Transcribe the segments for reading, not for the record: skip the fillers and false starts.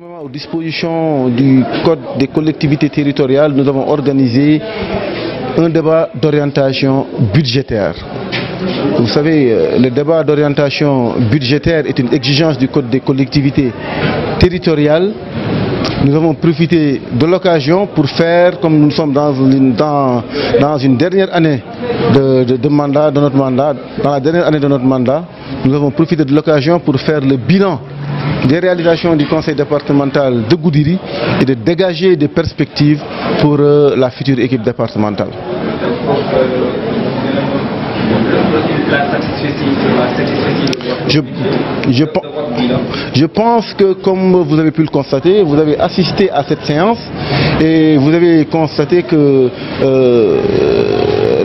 Aux dispositions du Code des collectivités territoriales, nous avons organisé un débat d'orientation budgétaire. Vous savez, le débat d'orientation budgétaire est une exigence du Code des collectivités territoriales. Nous avons profité de l'occasion pour faire, comme nous sommes dans une dernière année de notre mandat, dans la dernière année de notre mandat, nous avons profité de l'occasion pour faire le bilan des réalisations du conseil départemental de Goudiri et de dégager des perspectives pour la future équipe départementale. Je pense que, comme vous avez pu le constater, vous avez assisté à cette séance et vous avez constaté que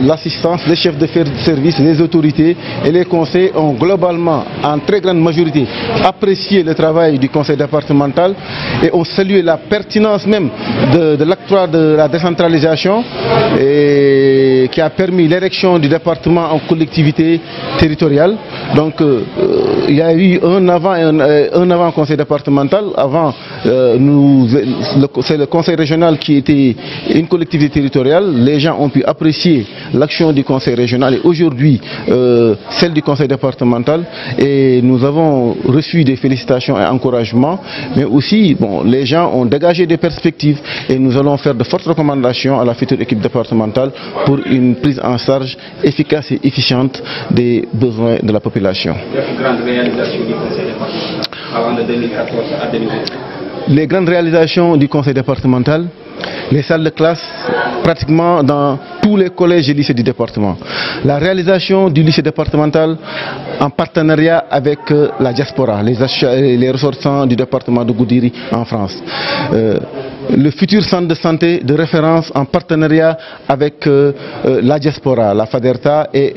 l'assistance, les chefs de service, les autorités et les conseils ont globalement, en très grande majorité, apprécié le travail du conseil départemental et ont salué la pertinence même de l'octroi de la décentralisation et qui a permis l'érection du département en collectivité territoriale. Donc il y a eu un avant conseil départemental. Avant, c'est le conseil régional qui était une collectivité territoriale. Les gens ont pu apprécier l'action du conseil régional et aujourd'hui celle du conseil départemental, et nous avons reçu des félicitations et encouragements, mais aussi les gens ont dégagé des perspectives et nous allons faire de fortes recommandations à la future équipe départementale pour une prise en charge efficace et efficiente des besoins de la population. Les grandes réalisations du conseil départemental, les salles de classe pratiquement dans tous les collèges et lycées du département. La réalisation du lycée départemental en partenariat avec la diaspora, les ressortissants du département de Goudiri en France. Le futur centre de santé de référence en partenariat avec la diaspora, la FADERTA et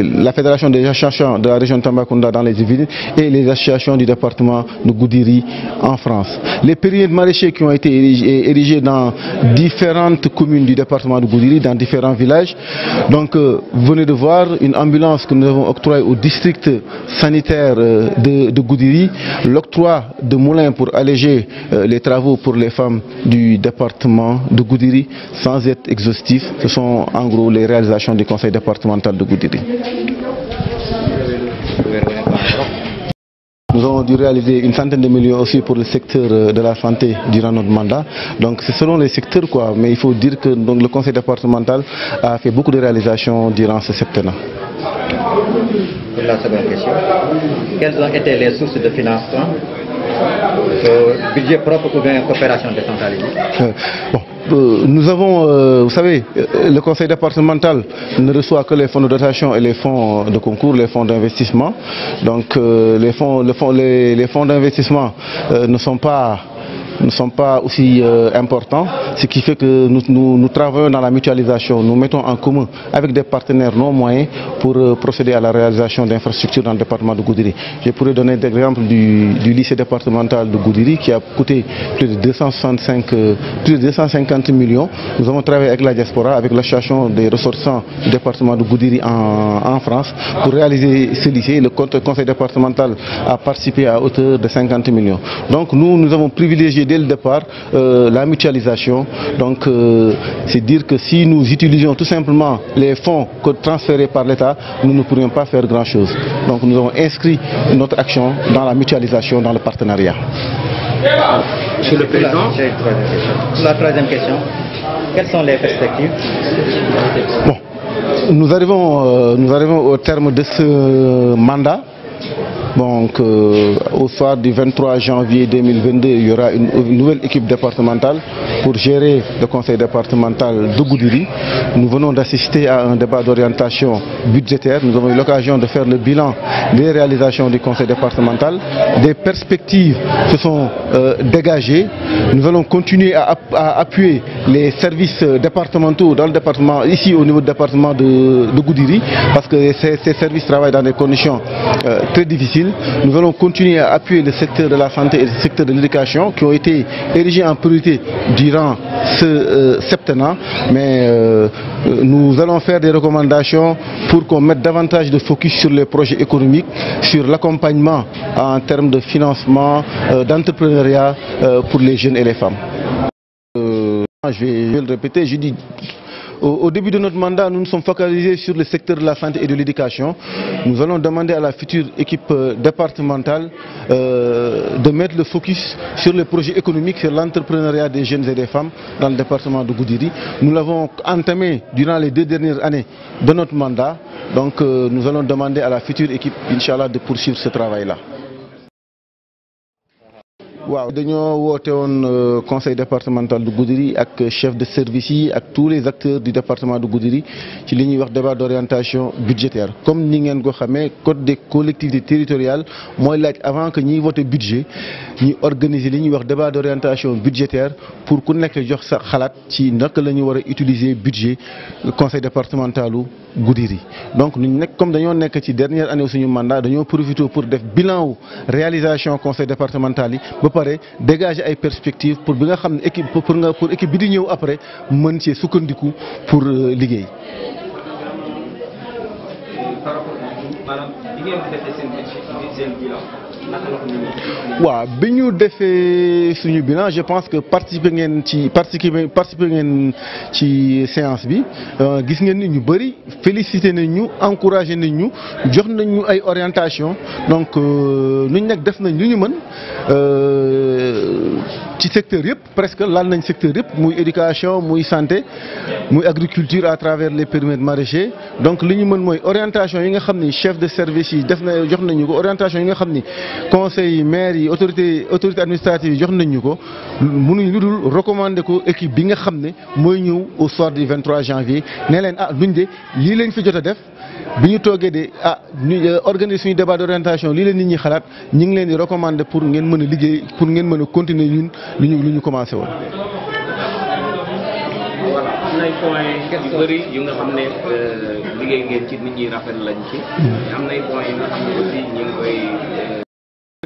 la Fédération des associations de la région de Tambacounda dans les villes et les associations du département de Goudiri en France. Les périmètres maraîchers qui ont été érigés dans différentes communes du département de Goudiri, dans différents villages. Donc vous venez de voir une ambulance que nous avons octroyée au district sanitaire de Goudiri, l'octroi de moulins pour alléger les travaux pour les femmes du département de Goudiri, sans être exhaustif. Ce sont en gros les réalisations du conseil départemental de Goudiri. Nous avons dû réaliser une centaine de millions aussi pour le secteur de la santé durant notre mandat. Donc c'est selon les secteurs quoi, mais il faut dire que le conseil départemental a fait beaucoup de réalisations durant ce septennat. Pour la seconde question, quelles ont été les sources de financement, budget propre ou bien coopération décentralisée? Nous avons, vous savez, le conseil départemental ne reçoit que les fonds de dotation et les fonds de concours, les fonds d'investissement. Donc les fonds d'investissement ne sont pas aussi importants, ce qui fait que nous travaillons dans la mutualisation. Nous mettons en commun avec des partenaires non moyens pour procéder à la réalisation d'infrastructures dans le département de Goudiri. Je pourrais donner l'exemple du lycée départemental de Goudiri qui a coûté plus de 250 millions. Nous avons travaillé avec la diaspora, avec l'association des ressortissants du département de Goudiri en France pour réaliser ce lycée. Le conseil départemental a participé à hauteur de 50 millions. Donc nous avons privilégié dès le départ la mutualisation. Donc c'est dire que si nous utilisions tout simplement les fonds transférés par l'État, nous ne pourrions pas faire grand chose. Donc nous avons inscrit notre action dans la mutualisation, dans le partenariat. Monsieur le Président, la troisième question, quelles sont les perspectives? Nous arrivons au terme de ce mandat. Donc au soir du 23 janvier 2022, il y aura une nouvelle équipe départementale pour gérer le conseil départemental de Goudiri. Nous venons d'assister à un débat d'orientation budgétaire. Nous avons eu l'occasion de faire le bilan des réalisations du conseil départemental. Des perspectives se sont dégagées. Nous allons continuer à appuyer les services départementaux dans le département, ici au niveau du département de Goudiri, parce que ces services travaillent dans des conditions très difficiles. difficile. Nous allons continuer à appuyer le secteur de la santé et le secteur de l'éducation qui ont été érigés en priorité durant ce septennat. Mais nous allons faire des recommandations pour qu'on mette davantage de focus sur les projets économiques, sur l'accompagnement en termes de financement, d'entrepreneuriat pour les jeunes et les femmes. Je vais le répéter, je dis au début de notre mandat, nous nous sommes focalisés sur le secteur de la santé et de l'éducation. Nous allons demander à la future équipe départementale de mettre le focus sur les projets économiques, sur l'entrepreneuriat des jeunes et des femmes dans le département de Goudiri. Nous l'avons entamé durant les 2 dernières années de notre mandat. Donc nous allons demander à la future équipe, Inch'Allah, de poursuivre ce travail-là. waaw dañoo woote woon conseil départemental de Goudiri ak chef de service yi ak tous les acteurs du département de Goudiri ci li ñuy wax débat d'orientation budgétaire. Comme ni ngeen ko xamee code des collectivités territoriales mooy laaj avant que ñuy voter budget ñuy organiser li ñuy wax débat d'orientation budgétaire pour ku nekk jox sa xalaat ci naka la ñu war a utiliser budget conseil départementalu Goudiri. Donc ñu nekk comme dañoo nekk ci dernière année suñu mandat dañoo profiter pour def bilan wu réalisation conseil départemental yi ba pare dégager ay perspectives pour bi nga xam ne équipe pour équipe bi di ñëw après mën cee sukkandiku pour liggéey. waaw bi ñu defee suñu bilan je pense que participer ngeen ci séance bi gis ngeen ni ñu bëri félicité nañ ñu encouragé nañ ñu jox nañ ñu ay orientation donc nuñ nag def nañ lu ñu mën ci secteur yëpp presque laal nañ secteur yëpp muy éducation muy santé muy agriculture à travers les périmètres maraîchers. Donc li ñu mën mooy orientation yi nga xam ni chef de service yi def na jox nañu ko orientation yi nga xam ni conseil yi maire yi autorité administrative yi jox nañ ñu ko mënuñ lu dul recommander ko équipe bi nga xam ne mooy ñëw au soir du 23 janvier ne leen duñ de lii lañ fi jot a def bi ñu toogee de ñu organiser suñu débat d'orientation lii la nit ñi xalaat ñu ngi leen di recommander pour ngeen mën a liggéey pour ngeen mën a continuer ñun lu ñu commencé woon. voilà am nay points yu bëri yu nga xam ne liggéey ngeen ci nit ñi rafet lañ ci. am nay points yu nga xam ne aussi ñu ngi koy.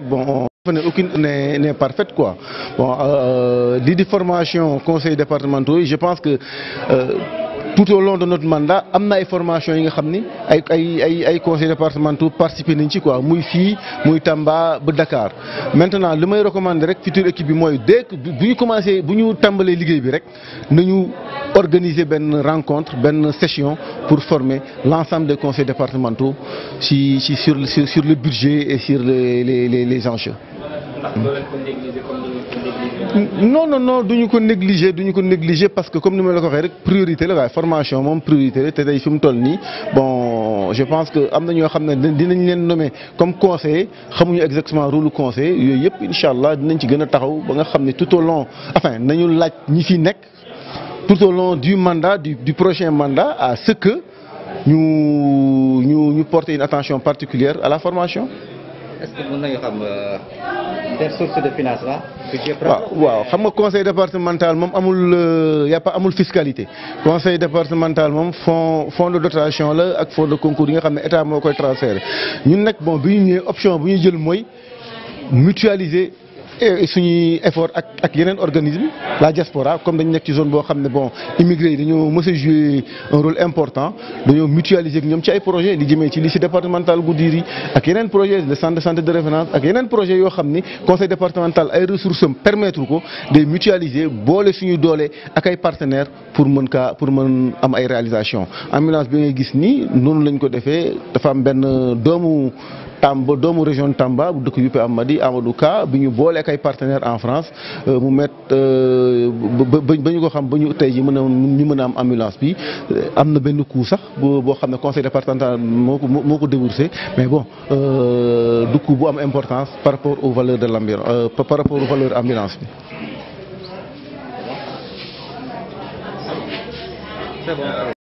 Bon, aucune n'est parfaite quoi. Bon, lii di formation conseil départementaux yi je pense que tout au long de notre mandat am na ay formation yi nga xam ni ay conseils départementaux participer nañ ci quoi muy fii muy Tamba ba Dakar. Maintenant li may recommander rek future équipe bi mooy dès que bu ñu tàmbalee liggéey bi rek nañu organiser benn rencontre benn session pour former l'ensemble des conseils départementaux sur le budget et sur les enjeux. Non duñu ko négliger parce que comme ni ma la ko waxee rek priorité la waaye formation moom priorité la te tey fi mu toll nii bon je pense que am na ñoo xam ne dinañ leen nommer comme conseiller xamuñu exactement rôle conseiller yooyu yëpp incha allah dinañ ci gën a taxaw ba nga xam ne tout au long enfin nañu laaj ñi fi nekk tout au long du mandat du prochain mandat à ce que ñu porter une attention particulière à la formation. Est-ce que mën nañu xam des sources de financement. waaw xam nga conseil départemental moom amul fiscalité conseil départemental moom fonds de dotation la ak fonds de concours yi nga xam ne état moo koy transféré ñun nag bon bi ñu ñëwee option bu ñu jël mooy mutualiser suñuy effort ak yeneen organisme la diaspora comme dañu nekk ci zone boo xam ne bon immigré yi dañoo mës a jouer un rôle important dañoo mutualiser ak ñoom ci ay projets li jëmee ci lycée départemental Goudiri ak yeneen projet le centre de santé de référence ak yeneen projet yoo xam ni conseil départemental ay ressources am permettre ko de mutualiser boole suñu doole ak ay partenaires pour mën am ay réalisation ambulance bi ngay gis nii noonu lañ ko defee dafa am benn doomu région Tamba bu dëkk Yuppe Amady Amadou Ka bi ñu boole ak ay partenaires en France mu ba ñu ko xam ba ñu tey ji mën a am ambulance bi am na benn coût sax boo xam ne conseil départemental moo ko déboursé mais bon du coût bu am importance par rapport aux valeurs de l'ambulance par rapport aux valeurs ambulance bi. C'est bon.